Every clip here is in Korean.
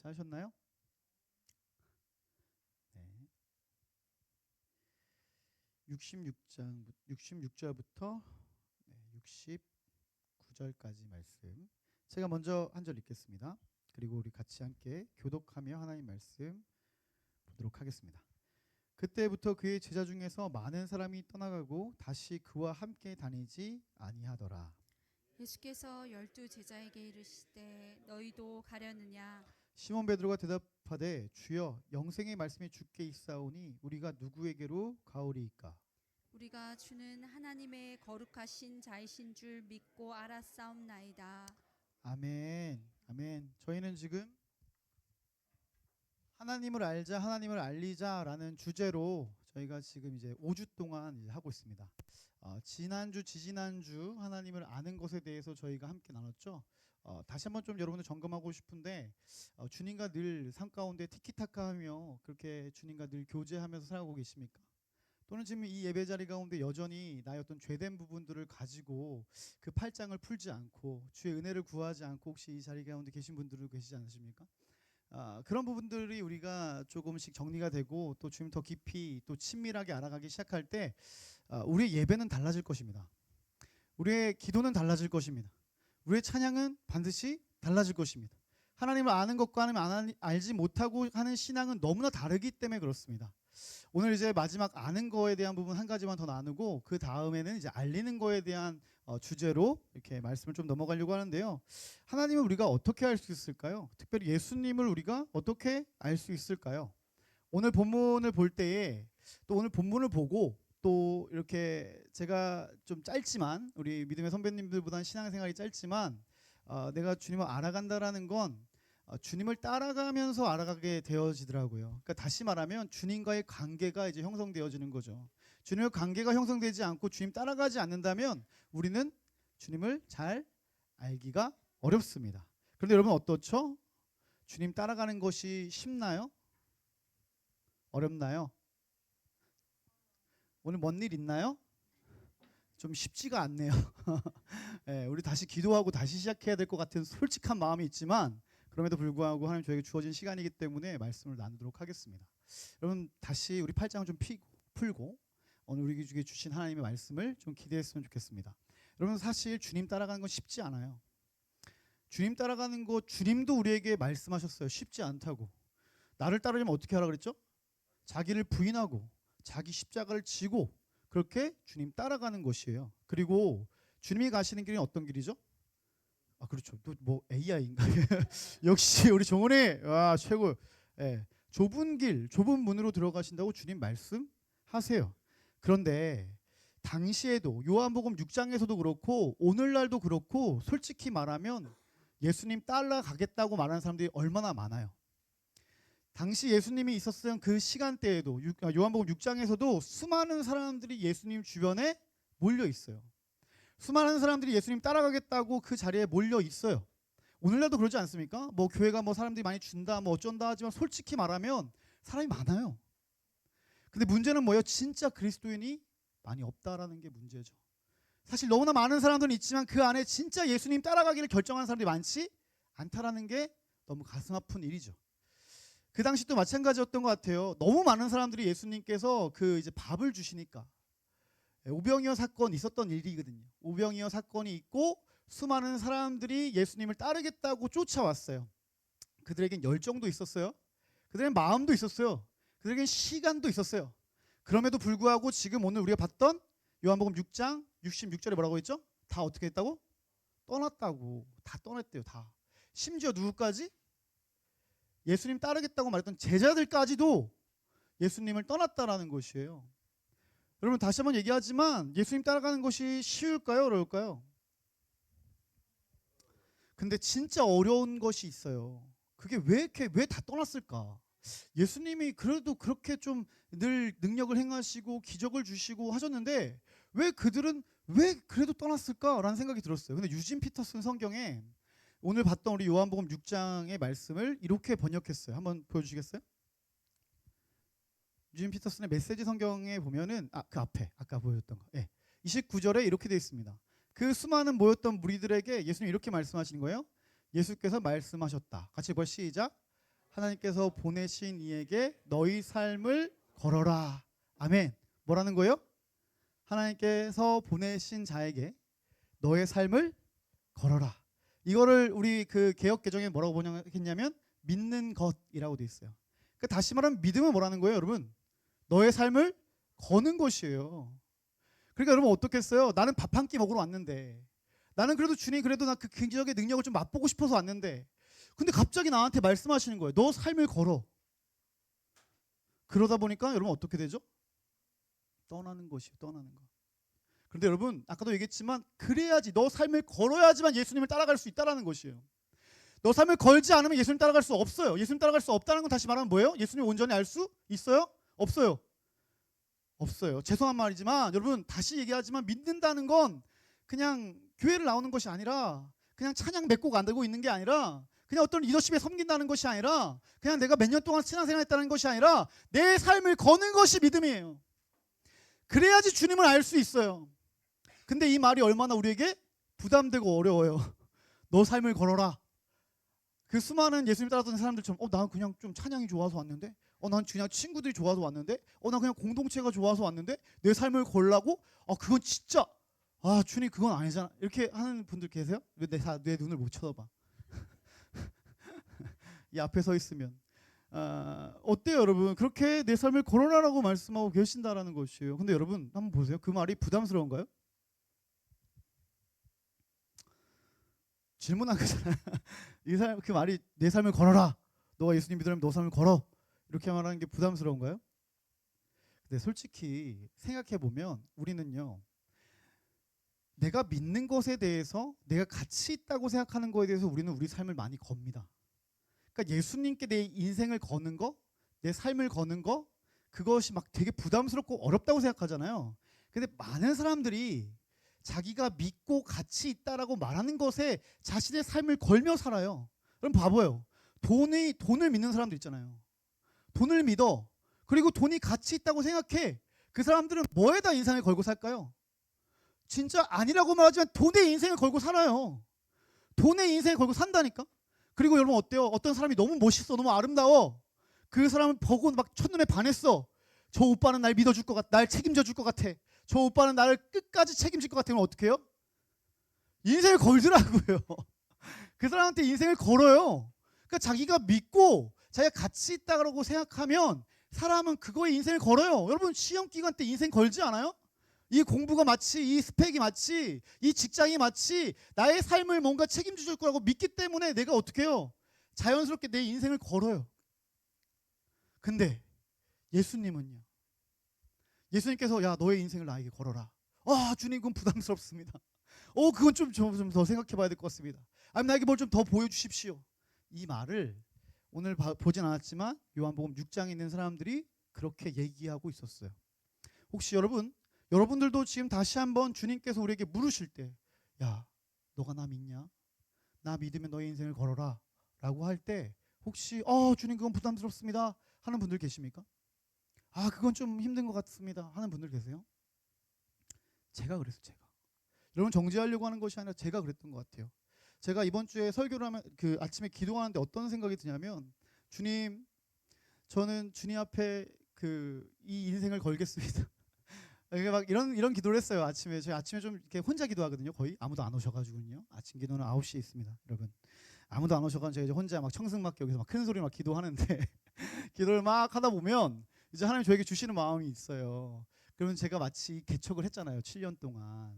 찾으셨나요? 네. 66절부터 69절까지 말씀. 제가 먼저 한 절 읽겠습니다. 그리고 우리 같이 함께 교독하며 하나님 말씀 보도록 하겠습니다. 그때부터 그의 제자 중에서 많은 사람이 떠나가고 다시 그와 함께 다니지 아니하더라. 예수께서 12 제자에게 이르시되 너희도 가려느냐. 시몬 베드로가 대답하되 주여 영생의 말씀이 주께 있사오니 우리가 누구에게로 가오리이까? 우리가 주는 하나님의 거룩하신 자이신 줄 믿고 알았사옵나이다. 아멘. 아멘. 저희는 지금 하나님을 알자, 하나님을 알리자라는 주제로 저희가 지금 이제 5주 동안 이제 하고 있습니다. 지난주, 지지난주 하나님을 아는 것에 대해서 저희가 함께 나눴죠. 다시 한번 좀 여러분들 점검하고 싶은데 주님과 늘 삶 가운데 티키타카하며 그렇게 주님과 늘 교제하면서 살아가고 계십니까? 또는 지금 이 예배 자리 가운데 여전히 나의 어떤 죄된 부분들을 가지고 그 팔짱을 풀지 않고 주의 은혜를 구하지 않고 혹시 이 자리 가운데 계신 분들은 계시지 않으십니까? 그런 부분들이 우리가 조금씩 정리가 되고 또 주님 더 깊이 또 친밀하게 알아가기 시작할 때 우리의 예배는 달라질 것입니다. 우리의 기도는 달라질 것입니다. 우리의 찬양은 반드시 달라질 것입니다. 하나님을 아는 것과 하나님을 알지 못하고 하는 신앙은 너무나 다르기 때문에 그렇습니다. 오늘 이제 마지막 아는 거에 대한 부분 한 가지만 더 나누고 그 다음에는 이제 알리는 거에 대한 주제로 이렇게 말씀을 좀 넘어가려고 하는데요. 하나님을 우리가 어떻게 알 수 있을까요? 특별히 예수님을 우리가 어떻게 알 수 있을까요? 오늘 본문을 볼 때에 또 오늘 본문을 보고 또 이렇게 제가 좀 짧지만 우리 믿음의 선배님들보다는 신앙생활이 짧지만 내가 주님을 알아간다라는 건 주님을 따라가면서 알아가게 되어지더라고요. 그러니까 다시 말하면 주님과의 관계가 이제 형성되어지는 거죠. 주님의 관계가 형성되지 않고 주님 따라가지 않는다면 우리는 주님을 잘 알기가 어렵습니다. 그런데 여러분 어떻죠? 주님 따라가는 것이 쉽나요? 어렵나요? 오늘 뭔 일 있나요? 좀 쉽지가 않네요. 네, 우리 다시 기도하고 다시 시작해야 될 것 같은 솔직한 마음이 있지만 그럼에도 불구하고 하나님 저에게 주어진 시간이기 때문에 말씀을 나누도록 하겠습니다. 여러분 다시 우리 팔짱을 좀 풀고 오늘 우리에게 주신 하나님의 말씀을 좀 기대했으면 좋겠습니다. 여러분 사실 주님 따라가는 건 쉽지 않아요. 주님 따라가는 거 주님도 우리에게 말씀하셨어요. 쉽지 않다고. 나를 따르려면 어떻게 하라 그랬죠? 자기를 부인하고 자기 십자가를 지고 그렇게 주님 따라가는 것이에요. 그리고 주님이 가시는 길이 어떤 길이죠? 그렇죠. 또 뭐 AI인가? 역시 우리 정원이 와 최고. 예, 좁은 길, 좁은 문으로 들어가신다고 주님 말씀하세요. 그런데 당시에도 요한복음 6장에서도 그렇고 오늘날도 그렇고 솔직히 말하면 예수님 따라가겠다고 말하는 사람들이 얼마나 많아요. 당시 예수님이 있었던 그 시간대에도 요한복음 6장에서도 수많은 사람들이 예수님 주변에 몰려 있어요. 수많은 사람들이 예수님 따라가겠다고 그 자리에 몰려 있어요. 오늘날도 그러지 않습니까? 뭐 교회가 뭐 사람들이 많이 준다 뭐 어쩐다 하지만 솔직히 말하면 사람이 많아요. 근데 문제는 뭐예요? 진짜 그리스도인이 많이 없다라는 게 문제죠. 사실 너무나 많은 사람들은 있지만 그 안에 진짜 예수님 따라가기를 결정한 사람들이 많지 않다라는 게 너무 가슴 아픈 일이죠. 그 당시 또 마찬가지였던 것 같아요. 너무 많은 사람들이 예수님께서 그 이제 밥을 주시니까 오병이어 사건이 있었던 일이거든요. 오병이어 사건이 있고 수많은 사람들이 예수님을 따르겠다고 쫓아왔어요. 그들에겐 열정도 있었어요. 그들에겐 마음도 있었어요. 그들에겐 시간도 있었어요. 그럼에도 불구하고 지금 오늘 우리가 봤던 요한복음 6장 66절에 뭐라고 했죠? 다 어떻게 했다고? 떠났다고. 다 떠났대요. 다. 심지어 누구까지? 예수님 따르겠다고 말했던 제자들까지도 예수님을 떠났다라는 것이에요. 여러분 다시 한번 얘기하지만 예수님 따라가는 것이 쉬울까요? 어려울까요? 근데 진짜 어려운 것이 있어요. 그게 왜 다 떠났을까? 예수님이 그래도 그렇게 좀 늘 능력을 행하시고 기적을 주시고 하셨는데 왜 그들은 왜 그래도 떠났을까라는 생각이 들었어요. 근데 유진 피터슨 성경에 오늘 봤던 우리 요한복음 6장의 말씀을 이렇게 번역했어요. 한번 보여주시겠어요? 유진 피터슨의 메시지 성경에 보면은 그 앞에 아까 보여줬던 거. 29절에 이렇게 되어 있습니다. 그 수많은 모였던 무리들에게 예수님 이렇게 말씀하시는 거예요. 예수께서 말씀하셨다. 같이 볼 시작. 하나님께서 보내신 이에게 너희 삶을 걸어라. 아멘. 뭐라는 거예요? 하나님께서 보내신 자에게 너의 삶을 걸어라. 이거를 우리 그 개역 개정에 뭐라고 번역했냐면 믿는 것이라고 돼 있어요. 그러니까 다시 말하면 믿음은 뭐라는 거예요, 여러분? 너의 삶을 거는 것이에요. 그러니까 여러분 어떻겠어요? 나는 밥 한 끼 먹으러 왔는데, 나는 그래도 주님 그래도 나 그 긍정의 능력을 좀 맛보고 싶어서 왔는데, 근데 갑자기 나한테 말씀하시는 거예요. 너 삶을 걸어. 그러다 보니까 여러분 어떻게 되죠? 떠나는 것이에요. 떠나는 거. 그런데 여러분 아까도 얘기했지만 그래야지, 너 삶을 걸어야지만 예수님을 따라갈 수 있다라는 것이에요. 너 삶을 걸지 않으면 예수님 따라갈 수 없어요. 예수님 따라갈 수 없다는 건 다시 말하면 뭐예요? 예수님 온전히 알 수 있어요? 없어요. 없어요. 죄송한 말이지만 여러분 다시 얘기하지만 믿는다는 건 그냥 교회를 나오는 것이 아니라, 그냥 찬양 몇 곡 안 들고 있는 게 아니라, 그냥 어떤 리더십에 섬긴다는 것이 아니라, 그냥 내가 몇 년 동안 신앙생활했다는 것이 아니라 내 삶을 거는 것이 믿음이에요. 그래야지 주님을 알 수 있어요. 근데 이 말이 얼마나 우리에게 부담되고 어려워요. 너 삶을 걸어라. 그 수많은 예수님 따랐던 사람들처럼 난 그냥 좀 찬양이 좋아서 왔는데, 난 그냥 친구들이 좋아서 왔는데, 난 그냥 공동체가 좋아서 왔는데 내 삶을 걸라고? 그건 진짜 주님 그건 아니잖아. 이렇게 하는 분들 계세요? 왜 내 눈을 못 쳐다봐? 이 앞에 서 있으면 어때요 여러분? 그렇게 내 삶을 걸어라라고 말씀하고 계신다라는 것이에요. 근데 여러분 한번 보세요. 그 말이 부담스러운가요? 질문한 거잖아요. 그 말이 내 삶을 걸어라. 너가 예수님 믿으려면 너 삶을 걸어. 이렇게 말하는 게 부담스러운가요? 근데 솔직히 생각해 보면 우리는요, 내가 믿는 것에 대해서, 내가 가치 있다고 생각하는 것에 대해서 우리는 우리 삶을 많이 겁니다. 그러니까 예수님께 내 인생을 거는 거, 내 삶을 거는 거, 그것이 막 되게 부담스럽고 어렵다고 생각하잖아요. 근데 많은 사람들이 자기가 믿고 가치 있다라고 말하는 것에 자신의 삶을 걸며 살아요. 그럼 바보예요. 돈을 믿는 사람들 있잖아요. 돈을 믿어. 그리고 돈이 가치 있다고 생각해. 그 사람들은 뭐에다 인생을 걸고 살까요? 진짜 아니라고 말하지만 돈에 인생을 걸고 살아요. 돈에 인생을 걸고 산다니까. 그리고 여러분 어때요? 어떤 사람이 너무 멋있어, 너무 아름다워. 그 사람을 보고 막 첫눈에 반했어. 저 오빠는 날 믿어줄 것 같아. 날 책임져 줄 것 같아. 저 오빠는 나를 끝까지 책임질 것 같으면 어떻게 해요? 인생을 걸더라고요. 그 사람한테 인생을 걸어요. 그러니까 자기가 믿고 자기가 가치 있다고 생각하면 사람은 그거에 인생을 걸어요. 여러분 시험 기간 때 인생 걸지 않아요? 이 공부가 마치, 이 스펙이 마치, 이 직장이 마치 나의 삶을 뭔가 책임져 줄 거라고 믿기 때문에 내가 어떻게 해요? 자연스럽게 내 인생을 걸어요. 근데 예수님은요, 예수님께서 야 너의 인생을 나에게 걸어라. 주님 그건 부담스럽습니다. 그건 좀 더 생각해 봐야 될 것 같습니다. 아니면 나에게 뭘 좀 더 보여주십시오. 이 말을 오늘 보진 않았지만 요한복음 6장에 있는 사람들이 그렇게 얘기하고 있었어요. 혹시 여러분들도 지금 다시 한번 주님께서 우리에게 물으실 때, 야 너가 나 믿냐? 나 믿으면 너의 인생을 걸어라 라고 할 때 혹시 주님 그건 부담스럽습니다 하는 분들 계십니까? 그건 좀 힘든 것 같습니다 하는 분들 계세요? 제가 그랬어요. 여러분 정죄하려고 하는 것이 아니라 제가 그랬던 것 같아요. 제가 이번 주에 설교를 하면 그 아침에 기도하는데 어떤 생각이 드냐면, 주님 저는 주님 앞에 이 인생을 걸겠습니다. 막 이런 기도를 했어요. 아침에 저희 아침에 좀 이렇게 혼자 기도하거든요. 거의 아무도 안 오셔가지고요. 아침 기도는 9시에 있습니다, 여러분. 아무도 안 오셔가지고 제가 이제 혼자 막 청승맞게 여기서 막 큰 소리 막 기도하는데 기도를 막 하다 보면 이제 하나님 저에게 주시는 마음이 있어요. 그러면 제가 마치 개척을 했잖아요. 7년 동안.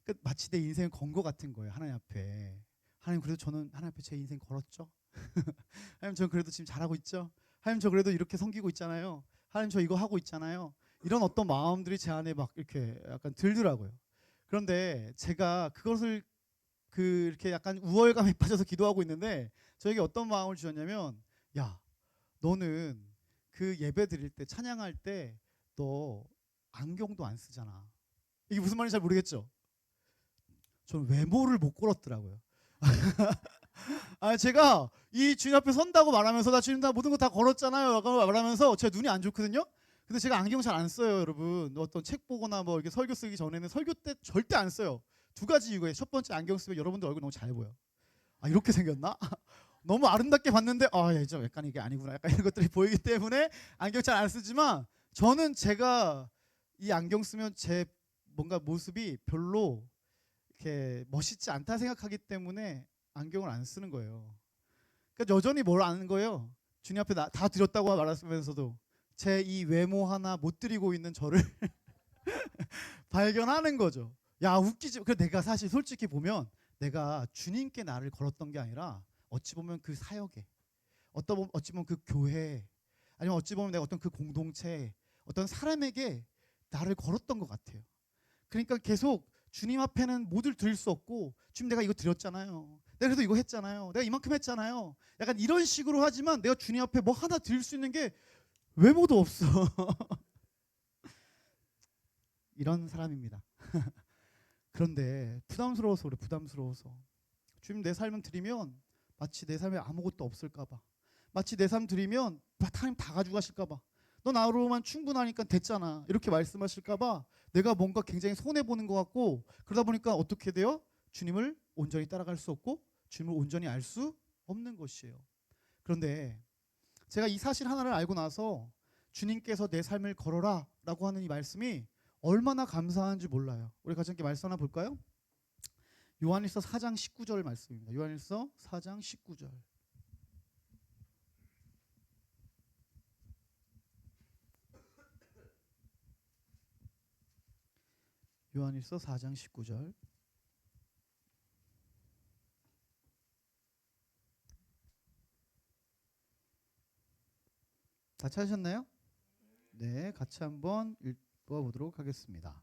그러니까 마치 내 인생을 건 것 같은 거예요. 하나님 앞에. 하나님 그래도 저는 하나님 앞에 제 인생 걸었죠. 하나님 저 그래도 지금 잘하고 있죠. 하나님 저 그래도 이렇게 섬기고 있잖아요. 하나님 저 이거 하고 있잖아요. 이런 어떤 마음들이 제 안에 막 이렇게 약간 들더라고요. 그런데 제가 그것을 이렇게 약간 우월감에 빠져서 기도하고 있는데 저에게 어떤 마음을 주셨냐면, 야 너는 그 예배 드릴 때 찬양할 때 너 안경도 안 쓰잖아. 이게 무슨 말인지 잘 모르겠죠? 저는 외모를 못 걸었더라고요. 제가 이 주님 앞에 선다고 말하면서 나 주님 나 모든 거 다 걸었잖아요 라고 말하면서 제 눈이 안 좋거든요. 근데 제가 안경 잘 안 써요, 여러분. 어떤 책 보거나 뭐 이렇게 설교 쓰기 전에는 설교 때 절대 안 써요. 두 가지 이유예요. 첫 번째, 안경 쓰면 여러분들 얼굴 너무 잘 보여. 이렇게 생겼나? 너무 아름답게 봤는데 진짜 약간 이게 아니구나. 약간 이런 것들이 보이기 때문에 안경 잘 안 쓰지만 저는 제가 이 안경 쓰면 제 뭔가 모습이 별로 이렇게 멋있지 않다 생각하기 때문에 안경을 안 쓰는 거예요. 그러니까 여전히 뭘 아는 거예요. 주님 앞에 다 드렸다고 말하면서도 제 이 외모 하나 못 드리고 있는 저를 발견하는 거죠. 야, 웃기지. 그래 내가 사실 솔직히 보면 내가 주님께 나를 걸었던 게 아니라 어찌 보면 그 사역에 어찌 보면 그 교회 아니면 어찌 보면 내가 어떤 그 공동체 어떤 사람에게 나를 걸었던 것 같아요. 그러니까 계속 주님 앞에는 뭐를 드릴 수 없고 주님 내가 이거 드렸잖아요. 내가 그래도 이거 했잖아요. 내가 이만큼 했잖아요. 약간 이런 식으로 하지만 내가 주님 앞에 뭐 하나 드릴 수 있는 게 외모도 없어. 이런 사람입니다. 그런데 부담스러워서 그래. 부담스러워서 주님 내 삶을 드리면 마치 내 삶에 아무것도 없을까 봐. 마치 내 삶 드리면 하나님 다 가져가실까 봐. 너 나로만 충분하니까 됐잖아. 이렇게 말씀하실까 봐 내가 뭔가 굉장히 손해보는 것 같고 그러다 보니까 어떻게 돼요? 주님을 온전히 따라갈 수 없고 주님을 온전히 알 수 없는 것이에요. 그런데 제가 이 사실 하나를 알고 나서 주님께서 내 삶을 걸어라 라고 하는 이 말씀이 얼마나 감사한지 몰라요. 우리 같이 함께 말씀 하나 볼까요? 요한일서 4장 19절 말씀입니다. 요한일서 4장 19절. 요한일서 4장 19절. 다 찾으셨나요? 네, 같이 한번 읽어보도록 하겠습니다.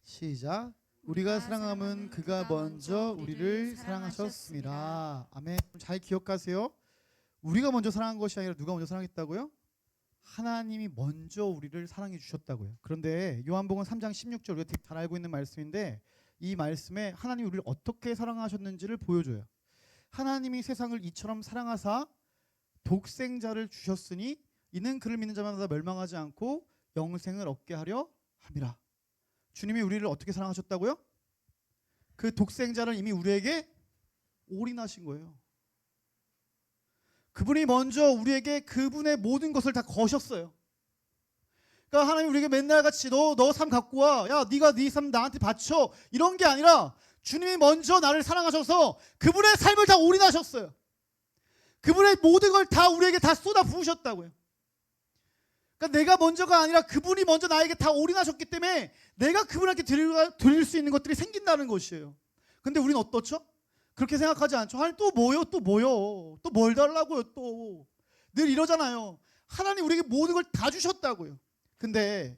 시작. 우리가 사랑함은 그가 먼저 우리를 사랑하셨습니다. 아멘. 잘 기억하세요. 우리가 먼저 사랑한 것이 아니라 누가 먼저 사랑했다고요? 하나님이 먼저 우리를 사랑해 주셨다고요. 그런데 요한복음 3장 16절 우리가 되게 잘 알고 있는 말씀인데 이 말씀에 하나님이 우리를 어떻게 사랑하셨는지를 보여줘요. 하나님이 세상을 이처럼 사랑하사 독생자를 주셨으니 이는 그를 믿는 자마다 멸망하지 않고 영생을 얻게 하려 함이라. 주님이 우리를 어떻게 사랑하셨다고요? 그 독생자를 이미 우리에게 올인하신 거예요. 그분이 먼저 우리에게 그분의 모든 것을 다 거셨어요. 그러니까 하나님 우리에게 맨날 같이 너 삶 갖고 와. 야, 네가 네 삶 나한테 바쳐. 이런 게 아니라 주님이 먼저 나를 사랑하셔서 그분의 삶을 다 올인하셨어요. 그분의 모든 걸 다 우리에게 다 쏟아 부으셨다고요. 그러니까 내가 먼저가 아니라 그분이 먼저 나에게 다 올인하셨기 때문에 내가 그분에게 드릴 수 있는 것들이 생긴다는 것이에요. 근데 우리는 어떻죠? 그렇게 생각하지 않죠. 하나님 또 뭐요? 또 뭐요? 또 뭘 달라고요? 또 늘 이러잖아요. 하나님 우리에게 모든 걸 다 주셨다고요. 근데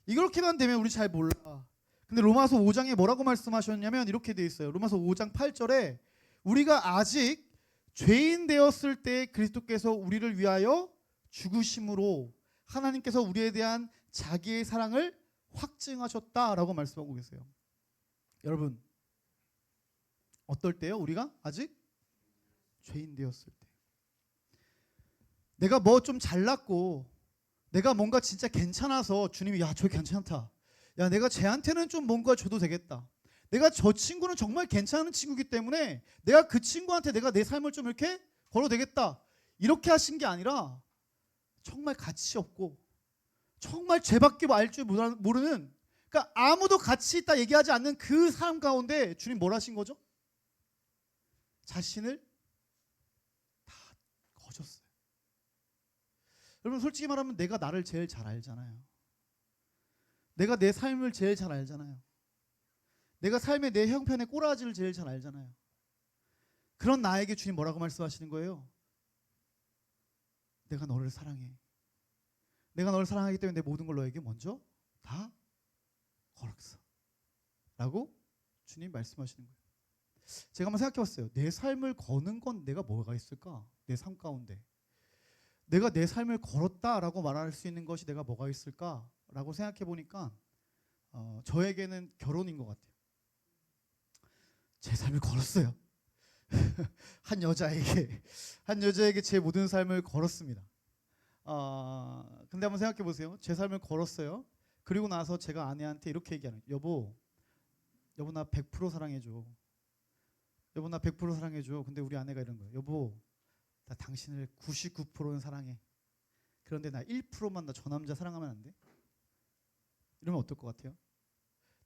이렇게만 되면 우리 잘 몰라. 근데 로마서 5장에 뭐라고 말씀하셨냐면 이렇게 돼 있어요. 로마서 5장 8절에 우리가 아직 죄인 되었을 때 그리스도께서 우리를 위하여 죽으심으로 하나님께서 우리에 대한 자기의 사랑을 확증하셨다라고 말씀하고 계세요. 여러분 어떨 때요? 우리가 아직 죄인 되었을 때 내가 뭐 좀 잘났고 내가 뭔가 진짜 괜찮아서 주님이 야 저 괜찮다. 야 내가 쟤한테는 좀 뭔가 줘도 되겠다. 내가 저 친구는 정말 괜찮은 친구이기 때문에 내가 그 친구한테 내가 내 삶을 좀 이렇게 걸어도 되겠다. 이렇게 하신 게 아니라 정말 가치 없고 정말 죄밖에 알 줄 모르는 그러니까 아무도 가치 있다 얘기하지 않는 그 사람 가운데 주님 뭘 하신 거죠? 자신을 다 거셨어요. 여러분 솔직히 말하면 내가 나를 제일 잘 알잖아요. 내가 내 삶을 제일 잘 알잖아요. 내가 삶의 내 형편의 꼬라지를 제일 잘 알잖아요. 그런 나에게 주님 뭐라고 말씀하시는 거예요? 내가 너를 사랑해. 내가 너를 사랑하기 때문에 내 모든 걸 너에게 먼저 다 걸었어 라고 주님 말씀하시는 거예요. 제가 한번 생각해 봤어요. 내 삶을 거는 건 내가 뭐가 있을까? 내 삶 가운데 내가 내 삶을 걸었다라고 말할 수 있는 것이 내가 뭐가 있을까라고 생각해 보니까 저에게는 결혼인 것 같아요. 제 삶을 걸었어요. 한 여자에게 제 모든 삶을 걸었습니다. 근데 한번 생각해 보세요. 제 삶을 걸었어요. 그리고 나서 제가 아내한테 이렇게 얘기하는 거예요. 여보 나 100% 사랑해줘. 여보 나 100% 사랑해줘. 근데 우리 아내가 이런 거예요. 여보 나 당신을 99%는 사랑해. 그런데 나 1%만 나 저 남자 사랑하면 안 돼? 이러면 어떨 것 같아요?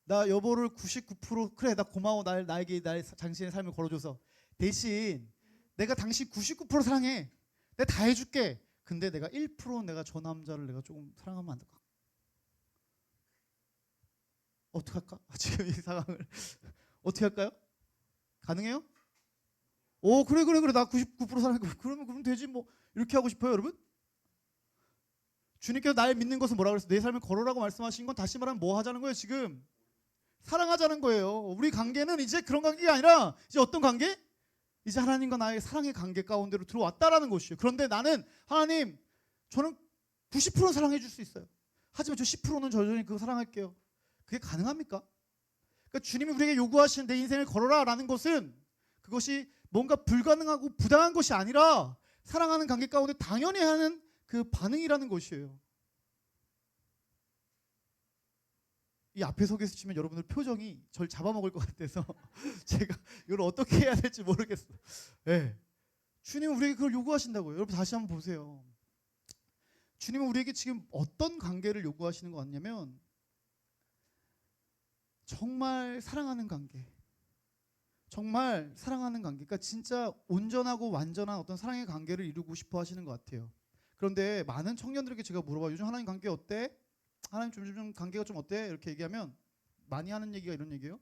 나 여보를 99% 그래 나 고마워 나에게 당신의 삶을 걸어줘서 대신 내가 당신 99% 사랑해. 내가 다 해줄게. 근데 내가 1% 내가 저 남자를 내가 조금 사랑하면 안 될까? 어떡할까? 지금 이 상황을 어떻게 할까요? 가능해요? 오 그래 나 99% 사랑해. 그러면 되지 뭐 이렇게 하고 싶어요 여러분? 주님께서 날 믿는 것은 뭐라고 그랬어요? 내 삶을 걸어라고 말씀하신 건 다시 말하면 뭐 하자는 거예요 지금? 사랑하자는 거예요. 우리 관계는 이제 그런 관계가 아니라 이제 어떤 관계? 이제 하나님과 나의 사랑의 관계 가운데로 들어왔다라는 것이에요. 그런데 나는 하나님 저는 90% 사랑해 줄 수 있어요. 하지만 저 10%는 여전히 그거 사랑할게요. 그게 가능합니까? 그러니까 주님이 우리에게 요구하시는 내 인생을 걸어라 라는 것은 그것이 뭔가 불가능하고 부당한 것이 아니라 사랑하는 관계 가운데 당연히 하는 그 반응이라는 것이에요. 이 앞에 서 계시면 여러분들 표정이 절 잡아먹을 것 같아서 제가 이걸 어떻게 해야 될지 모르겠어요. 네. 주님은 우리에게 그걸 요구하신다고요. 여러분 다시 한번 보세요. 주님은 우리에게 지금 어떤 관계를 요구하시는 것 같냐면 정말 사랑하는 관계. 정말 사랑하는 관계. 그러니까 진짜 온전하고 완전한 어떤 사랑의 관계를 이루고 싶어 하시는 것 같아요. 그런데 많은 청년들에게 제가 물어봐요. 요즘 하나님 관계 어때? 하나님 좀 관계가 좀 어때? 이렇게 얘기하면 많이 하는 얘기가 이런 얘기예요.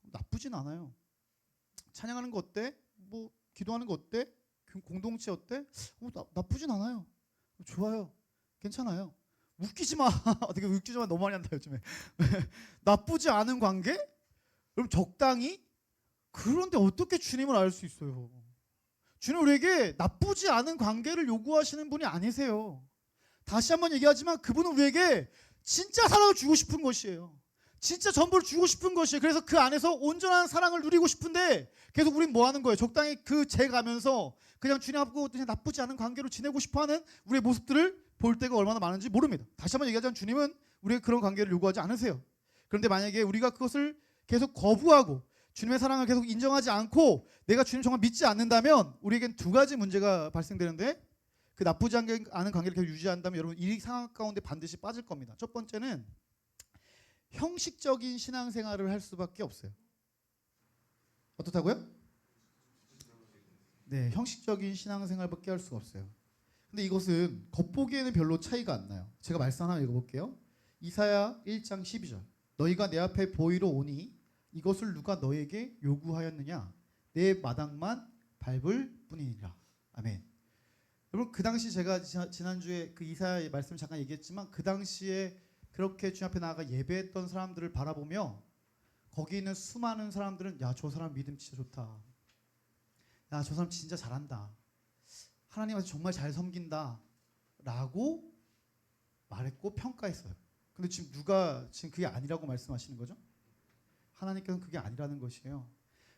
나쁘진 않아요. 찬양하는 거 어때? 뭐 기도하는 거 어때? 공동체 어때? 나쁘진 않아요. 좋아요. 괜찮아요. 웃기지 마. 어떻게 웃기지 마 너무 많이 한다 요즘에. 나쁘지 않은 관계? 그럼 적당히? 그런데 어떻게 주님을 알 수 있어요? 주님 우리에게 나쁘지 않은 관계를 요구하시는 분이 아니세요. 다시 한번 얘기하지만 그분은 우리에게 진짜 사랑을 주고 싶은 것이에요. 진짜 전부를 주고 싶은 것이에요. 그래서 그 안에서 온전한 사랑을 누리고 싶은데 계속 우린 뭐 하는 거예요? 적당히 그 재가면서 그냥 주님 앞고 그냥 나쁘지 않은 관계로 지내고 싶어하는 우리의 모습들을 볼 때가 얼마나 많은지 모릅니다. 다시 한번 얘기하자면 주님은 우리에게 그런 관계를 요구하지 않으세요. 그런데 만약에 우리가 그것을 계속 거부하고 주님의 사랑을 계속 인정하지 않고 내가 주님 정말 믿지 않는다면 우리에겐 두 가지 문제가 발생되는데 그 나쁘지 않은 관계를 계속 유지한다면 여러분 이 상황 가운데 반드시 빠질 겁니다. 첫 번째는 형식적인 신앙생활을 할 수밖에 없어요. 어떻다고요? 네, 형식적인 신앙생활밖에 할 수가 없어요. 근데 이것은 겉보기에는 별로 차이가 안 나요. 제가 말씀 하나 읽어볼게요. 이사야 1장 12절 너희가 내 앞에 보이러 오니 이것을 누가 너에게 요구하였느냐 내 마당만 밟을 뿐이니라. 아멘. 여러분 그 당시 제가 지난주에 그 이사야의 말씀 잠깐 얘기했지만 그 당시에 그렇게 주님 앞에 나아가 예배했던 사람들을 바라보며 거기 있는 수많은 사람들은 야 저 사람 믿음 진짜 좋다. 야 저 사람 진짜 잘한다. 하나님한테 정말 잘 섬긴다 라고 말했고 평가했어요. 근데 지금 누가 지금 그게 아니라고 말씀하시는 거죠? 하나님께서는 그게 아니라는 것이에요.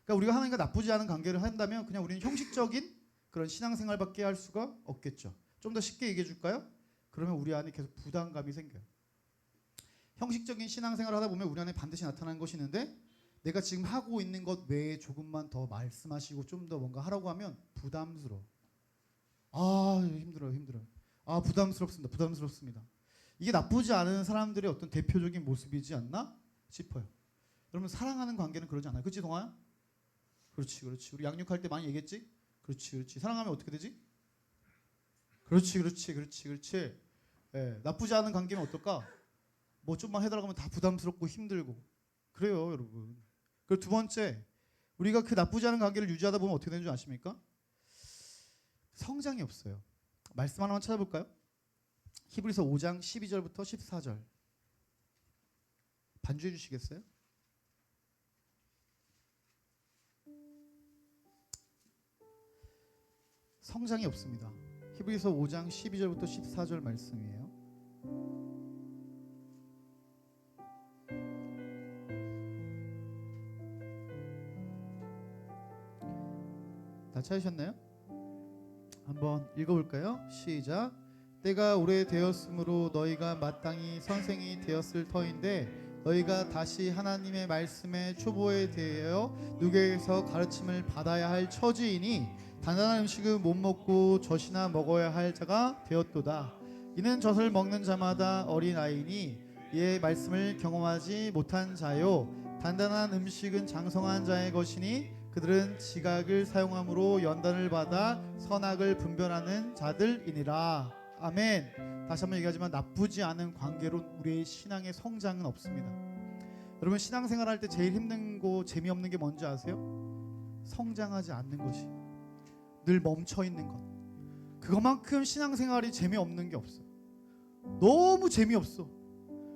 그러니까 우리가 하나님과 나쁘지 않은 관계를 한다면 그냥 우리는 형식적인 그런 신앙생활밖에 할 수가 없겠죠. 좀 더 쉽게 얘기해 줄까요? 그러면 우리 안에 계속 부담감이 생겨요. 형식적인 신앙생활을 하다 보면 우리 안에 반드시 나타나는 것이 있는데 내가 지금 하고 있는 것 외에 조금만 더 말씀하시고 좀 더 뭔가 하라고 하면 부담스러워. 힘들어요. 부담스럽습니다. 이게 나쁘지 않은 사람들의 어떤 대표적인 모습이지 않나 싶어요. 여러분 사랑하는 관계는 그러지 않아요. 그렇지 동아야? 그렇지. 우리 양육할 때 많이 얘기했지? 그렇지. 사랑하면 어떻게 되지? 그렇지. 예, 나쁘지 않은 관계는 어떨까? 뭐 좀만 해달라고 하면 다 부담스럽고 힘들고 그래요 여러분. 그리고 두 번째 우리가 그 나쁘지 않은 관계를 유지하다 보면 어떻게 되는 줄 아십니까? 성장이 없어요. 말씀 하나만 찾아볼까요? 히브리서 5장 12절부터 14절 반주해 주시겠어요? 성장이 없습니다. 히브리서 5장 12절부터 14절 말씀이에요. 다 찾으셨나요? 한번 읽어볼까요? 시작. 때가 오래되었으므로 너희가 마땅히 선생이 되었을 터인데 너희가 다시 하나님의 말씀의 초보에 대하여 누구에게서 가르침을 받아야 할 처지이니 단단한 음식은 못 먹고 젖이나 먹어야 할 자가 되었도다. 이는 젖을 먹는 자마다 어린아이니 이의 말씀을 경험하지 못한 자요 단단한 음식은 장성한 자의 것이니 그들은 지각을 사용함으로 연단을 받아 선악을 분별하는 자들이니라. 아멘. 다시 한번 얘기하지만 나쁘지 않은 관계로 우리의 신앙의 성장은 없습니다. 여러분 신앙생활 할 때 제일 힘든 거 재미없는 게 뭔지 아세요? 성장하지 않는 것이, 늘 멈춰있는 것. 그것만큼 신앙생활이 재미없는 게 없어요. 너무 재미없어.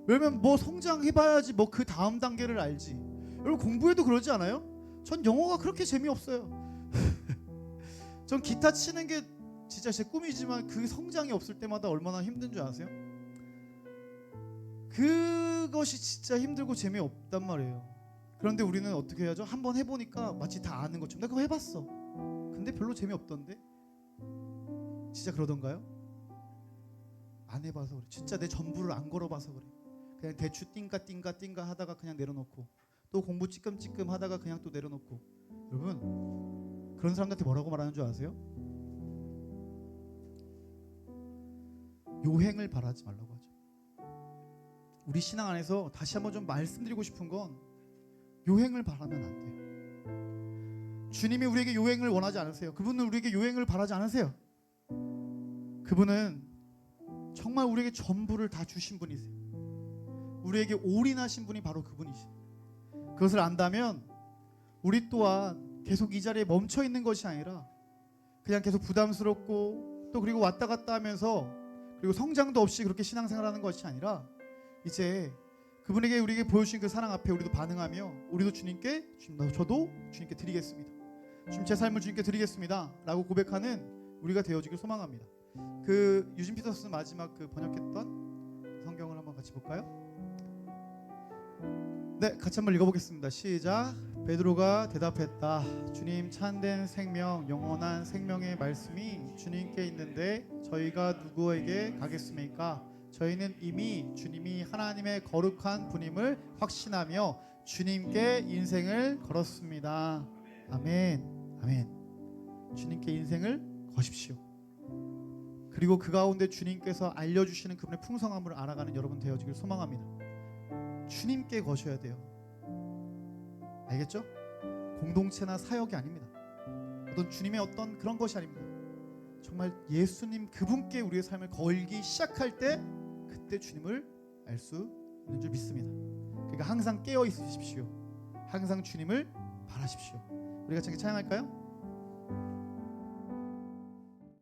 왜냐면 뭐 성장해봐야지 뭐 그 다음 단계를 알지. 여러분 공부해도 그러지 않아요? 전 영어가 그렇게 재미없어요. 전 기타 치는 게 진짜 제 꿈이지만 그 성장이 없을 때마다 얼마나 힘든 줄 아세요? 그것이 진짜 힘들고 재미없단 말이에요. 그런데 우리는 어떻게 해야죠? 한번 해보니까 마치 다 아는 것처럼 내가 그거 해봤어. 근데 별로 재미없던데? 진짜 그러던가요? 안 해봐서 그래. 진짜 내 전부를 안 걸어봐서 그래. 그냥 대추 띵가 하다가 그냥 내려놓고 또 공부 찌끔찌끔 하다가 그냥 또 내려놓고. 여러분 그런 사람들한테 뭐라고 말하는 줄 아세요? 요행을 바라지 말라고 하죠. 우리 신앙 안에서 다시 한번 좀 말씀드리고 싶은 건 요행을 바라면 안 돼요. 주님이 우리에게 요행을 원하지 않으세요. 그분은 우리에게 요행을 바라지 않으세요. 그분은 정말 우리에게 전부를 다 주신 분이세요. 우리에게 올인하신 분이 바로 그분이시죠. 그것을 안다면 우리 또한 계속 이 자리에 멈춰 있는 것이 아니라 그냥 계속 부담스럽고 또 그리고 왔다 갔다 하면서 그리고 성장도 없이 그렇게 신앙생활하는 것이 아니라 이제 그분에게 우리에게 보여주신 그 사랑 앞에 우리도 반응하며 우리도 주님께 저도 주님께 드리겠습니다. 주님 제 삶을 주님께 드리겠습니다 라고 고백하는 우리가 되어지길 소망합니다. 그 유진 피터슨 마지막 그 번역했던 성경을 한번 같이 볼까요? 네, 같이 한번 읽어보겠습니다. 시작. 베드로가 대답했다. 주님, 참된 생명, 영원한 생명의 말씀이 주님께 있는데 저희가 누구에게 가겠습니까? 저희는 이미 주님이 하나님의 거룩한 분임을 확신하며 주님께 인생을 걸었습니다. 아멘. 아멘. 주님께 인생을 거십시오. 그리고 그 가운데 주님께서 알려주시는 그분의 풍성함을 알아가는 여러분 되어지길 소망합니다. 주님께 거셔야 돼요. 알겠죠? 공동체나 사역이 아닙니다. 어떤 주님의 어떤 그런 것이 아닙니다. 정말 예수님 그분께 우리의 삶을 걸기 시작할 때 그때 주님을 알 수 있는 줄 믿습니다. 그러니까 항상 깨어 있으십시오. 항상 주님을 바라십시오. 우리가 같이 찬양할까요?